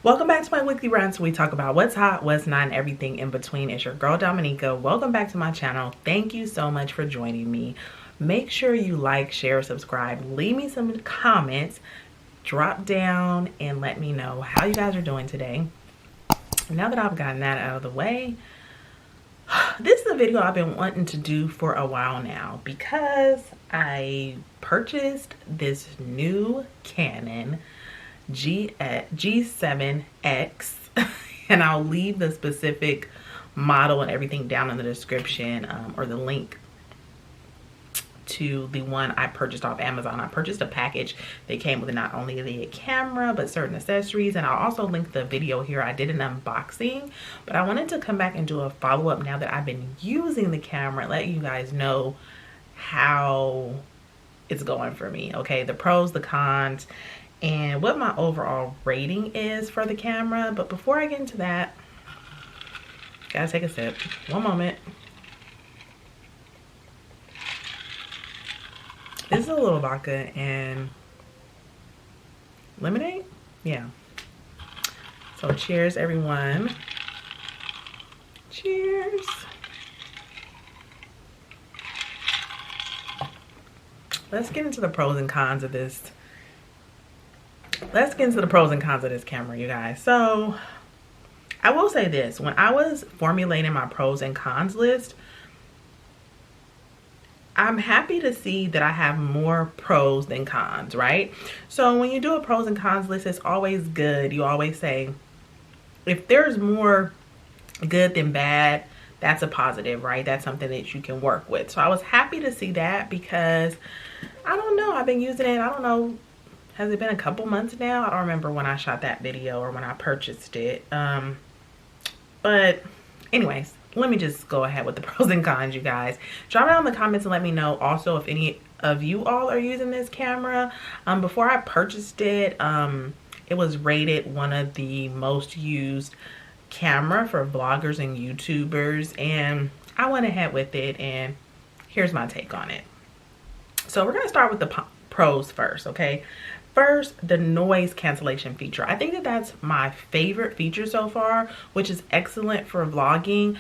Welcome back to my weekly rants where we talk about what's hot, what's not, and everything in between. It's your girl Dominica. Welcome back to my channel. Thank you so much for joining me. Make sure you like, share, subscribe, leave me some comments, drop down and let me know how you guys are doing today. Now that I've gotten that out of the way, this is a video I've been wanting to do for a while now because I purchased this new Canon G7X and I'll leave the specific model and everything down in the description, or the link to the one I purchased off Amazon. I purchased a package that came with not only the camera but certain accessories, and I'll also link the video here. I did an unboxing, but I wanted to come back and do a follow-up now that I've been using the camera and let you guys know how it's going for me. Okay, the pros, the cons, and what my overall rating is for the camera. But before I get into that, gotta take a sip. One moment. This is a little vodka and lemonade. Yeah. So cheers, everyone. Cheers. Let's get into the pros and cons of this. Let's get into the pros and cons of this camera, you guys. So I will say this: when I was formulating my pros and cons list, I'm happy to see that I have more pros than cons, right? So when you do a pros and cons list, it's always good. You always say, if there's more good than bad, that's a positive, right? That's something that you can work with. So I was happy to see that because, I don't know, I've been using it, I don't know, has it been a couple months now? I don't remember when I shot that video or when I purchased it. But anyways, let me just go ahead with the pros and cons, you guys. Drop down in the comments and let me know also if any of you all are using this camera. Before I purchased it, it was rated one of the most used camera for vloggers and YouTubers, and I went ahead with it, and here's my take on it. So we're gonna start with the pros first, okay? First, the noise cancellation feature. I think that that's my favorite feature so far, which is excellent for vlogging.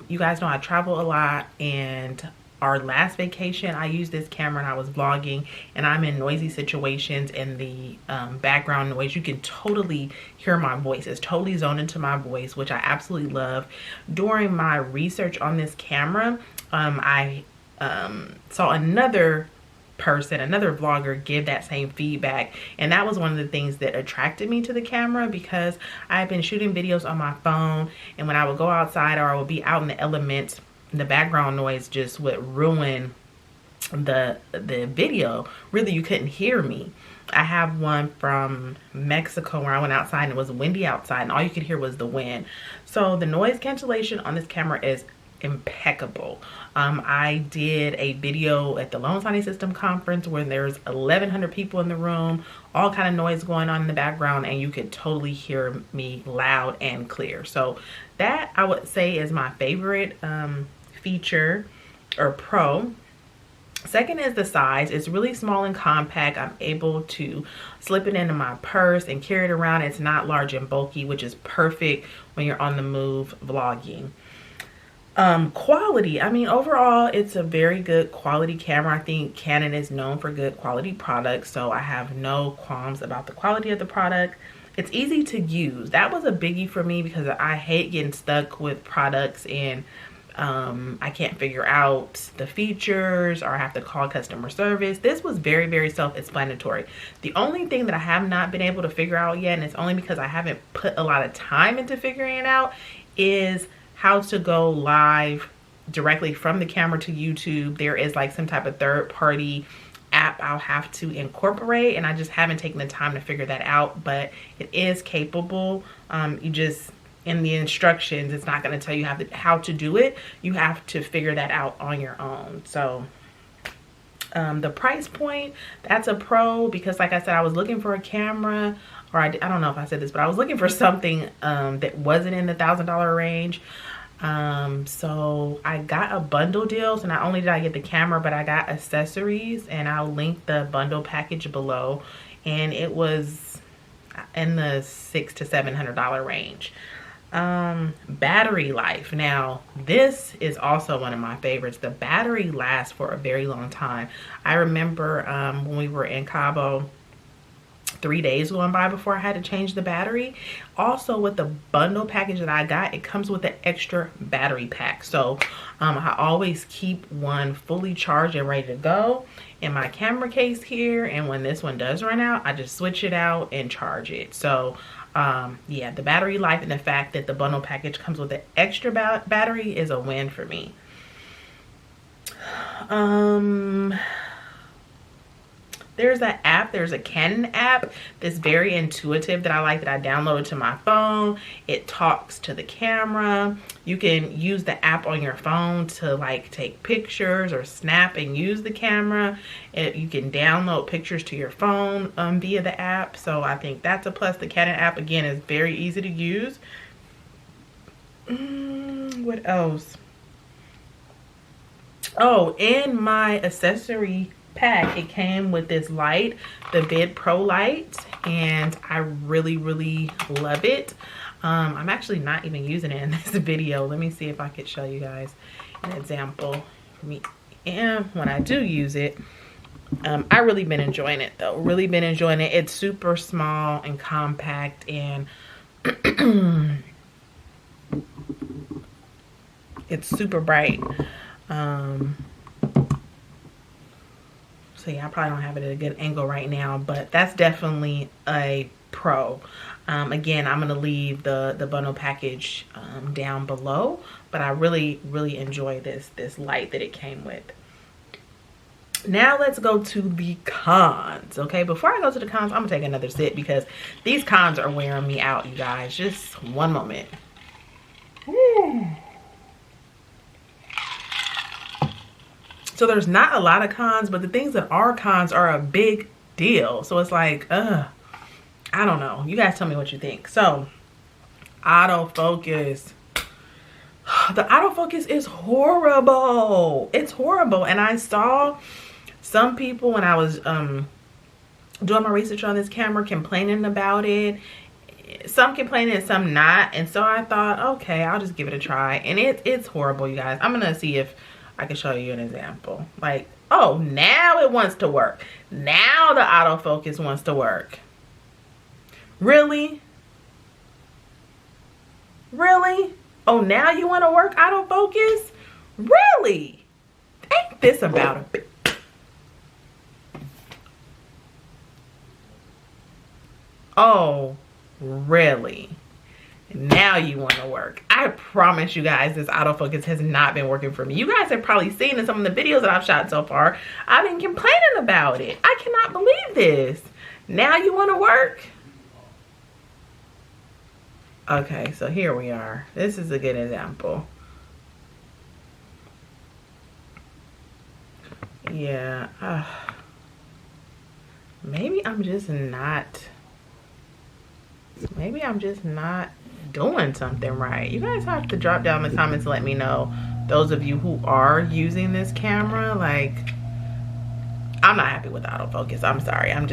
You guys know I travel a lot, and our last vacation I used this camera and I was vlogging, and I'm in noisy situations, and the background noise, you can totally hear my voice. It's totally zoned into my voice, which I absolutely love. During my research on this camera, I saw another vlogger give that same feedback, and that was one of the things that attracted me to the camera, because I've been shooting videos on my phone, and when I would go outside or I would be out in the elements, the background noise just would ruin the video. Really, you couldn't hear me. I have one from Mexico where I went outside and it was windy outside and all you could hear was the wind. So the noise cancellation on this camera is impeccable. I did a video at the Loan Signing System conference where there's 1,100 people in the room, all kind of noise going on in the background, and you could totally hear me loud and clear. So that, I would say, is my favorite feature or pro. Second is the size. It's really small and compact. I'm able to slip it into my purse and carry it around. It's not large and bulky, which is perfect when you're on the move vlogging. Quality, I mean, overall it's a very good quality camera. I think Canon is known for good quality products, so I have no qualms about the quality of the product. It's easy to use. That was a biggie for me because I hate getting stuck with products and I can't figure out the features, or I have to call customer service. This was very, very self-explanatory. The only thing that I have not been able to figure out yet, and it's only because I haven't put a lot of time into figuring it out, is how to go live directly from the camera to YouTube. There is like some type of third-party app I'll have to incorporate, and I just haven't taken the time to figure that out, but it is capable. You just, in the instructions, it's not going to tell you how to do it. You have to figure that out on your own. So the price point, that's a pro, because like I said, I was looking for a camera, or I don't know if I said this, but I was looking for something that wasn't in the $1,000 range. So I got a bundle deal. So not only did I get the camera, but I got accessories, and I'll link the bundle package below. And it was, in the $600 to $700 range. Battery life. Now, this is also one of my favorites. The battery lasts for a very long time. I remember when we were in Cabo, 3 days going by before I had to change the battery. Also, with the bundle package that I got, it comes with an extra battery pack. So I always keep one fully charged and ready to go in my camera case here. And when this one does run out, I just switch it out and charge it. So yeah, the battery life and the fact that the bundle package comes with an extra battery is a win for me. There's an app, there's a Canon app that's very intuitive that I like, that I downloaded to my phone. It talks to the camera. You can use the app on your phone to like take pictures or snap and use the camera. You can download pictures to your phone via the app. So I think that's a plus. The Canon app, again, is very easy to use. What else? Oh, in my accessory pack, it came with this light, the Vid Pro light, and I really love it. I'm actually not even using it in this video. Let me see if I could show you guys an example for me. And when I do use it, I really been enjoying it though. Really been enjoying it. It's super small and compact, and it's super bright. So yeah, I probably don't have it at a good angle right now, but that's definitely a pro. Again, I'm gonna leave the bundle package down below, but I really enjoy this light that it came with. Now let's go to the cons. Okay, before I go to the cons, I'm gonna take another sip because these cons are wearing me out, you guys. Just one moment. So there's not a lot of cons, but the things that are cons are a big deal. So it's like, I don't know. You guys tell me what you think. So, autofocus. The autofocus is horrible. It's horrible. And I saw some people when I was doing my research on this camera complaining about it. Some complaining and some not. And so I thought, okay, I'll just give it a try. And it's horrible, you guys. I'm going to see if I can show you an example. Like, oh, now it wants to work. Now the autofocus wants to work. Really? Really? Oh, now you want to work autofocus? Really? Ain't this about a bit? Oh, really? Now you want to work. I promise you guys, this autofocus has not been working for me. You guys have probably seen in some of the videos that I've shot so far, I've been complaining about it. I cannot believe this. Now you want to work? Okay, so here we are. This is a good example. Yeah. Maybe I'm just not doing something right. You guys have to drop down in the comments and let me know, those of you who are using this camera. Like, I'm not happy with autofocus. I'm sorry. I'm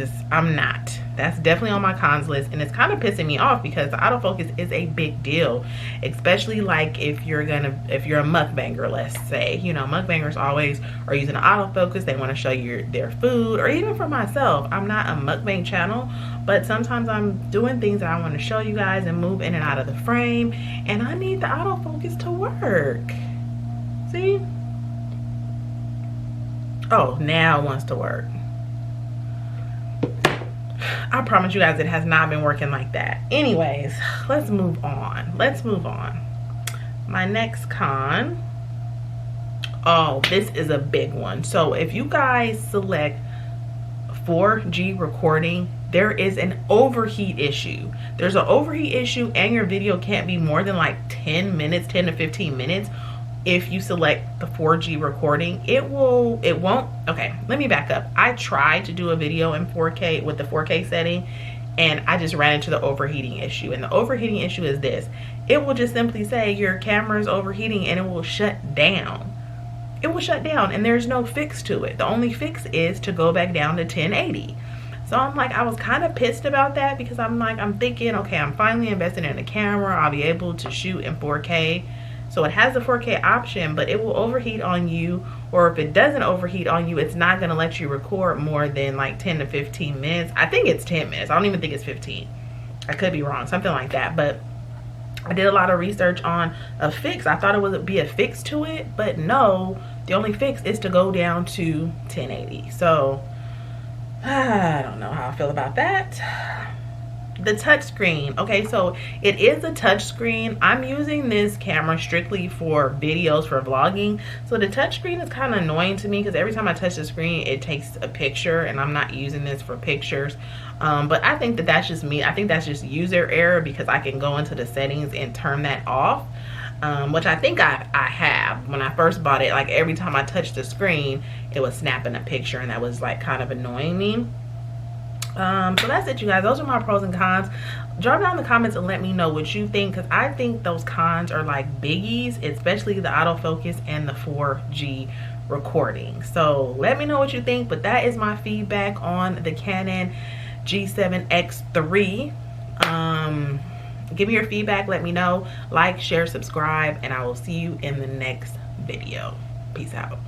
not. That's definitely on my cons list, and it's kind of pissing me off because the autofocus is a big deal, especially like if you're a mukbanger, let's say. You know, mukbangers always are using an autofocus. They want to show you their food, or even for myself, I'm not a mukbang channel, but sometimes I'm doing things that I want to show you guys and move in and out of the frame, and I need the autofocus to work. See? Oh, now it wants to work. I promise you guys, it has not been working like that. Anyways, let's move on. My next con. Oh, this is a big one. So if you guys select 4G recording, there is an overheat issue. There's an overheat issue, and your video can't be more than like 10 to 15 minutes. If you select the 4G recording, it won't. Okay, let me back up. I tried to do a video in 4K with the 4K setting, and I just ran into the overheating issue. And the overheating issue is this: it will just simply say your camera is overheating, and it will shut down. It will shut down, and there's no fix to it. The only fix is to go back down to 1080. So I'm like, I was kind of pissed about that, because I'm thinking, okay, I'm finally investing in a camera, I'll be able to shoot in 4K. So it has the 4K option, but it will overheat on you, or if it doesn't overheat on you, it's not gonna let you record more than like 10 to 15 minutes. I think it's 10 minutes. I don't even think it's 15. I could be wrong, something like that. But I did a lot of research on a fix. I thought it would be a fix to it, but no, the only fix is to go down to 1080. So I don't know how I feel about that. The touch screen. Okay, so it is a touch screen. I'm using this camera strictly for videos, for vlogging. So the touch screen is kind of annoying to me, because every time I touch the screen, it takes a picture, and I'm not using this for pictures. But I think that that's just me. I think that's just user error, because I can go into the settings and turn that off. Which I think I have. When I first bought it, like every time I touched the screen, it was snapping a picture, and that was like kind of annoying me. So that's it, you guys. Those are my pros and cons. Drop down in the comments and let me know what you think, because I think those cons are like biggies, especially the autofocus and the 4G recording. So let me know what you think. But that is my feedback on the Canon G7X3. Give me your feedback, let me know. Like, share, subscribe, and I will see you in the next video. Peace out.